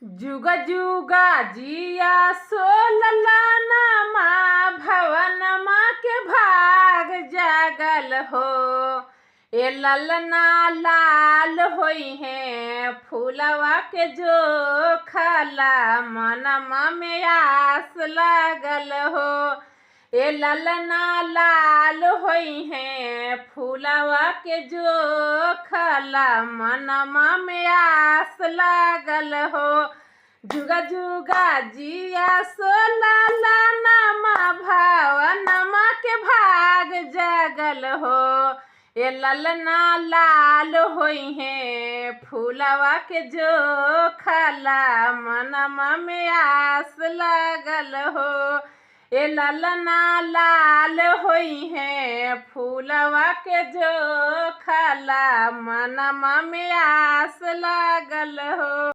जुगा जुगा जिया सोललनमा भवनमा के भाग जागल हो। ए ललना लाल होई है फूलवा के जो खाला मनमा में आस लागल हो। ए ललना लाल होई है फूलवा के जो खाला मनमा में आस लागल हो। जुगा जुगा जिया सोललनमा भवनमा के भाग जागल हो। ए ललना लाल होई है फूलवा के जो खाला मनमा में आस लागल हो। ए ललना लाल होई है फूलवा के जो खाला मनमा में आस लागल हो।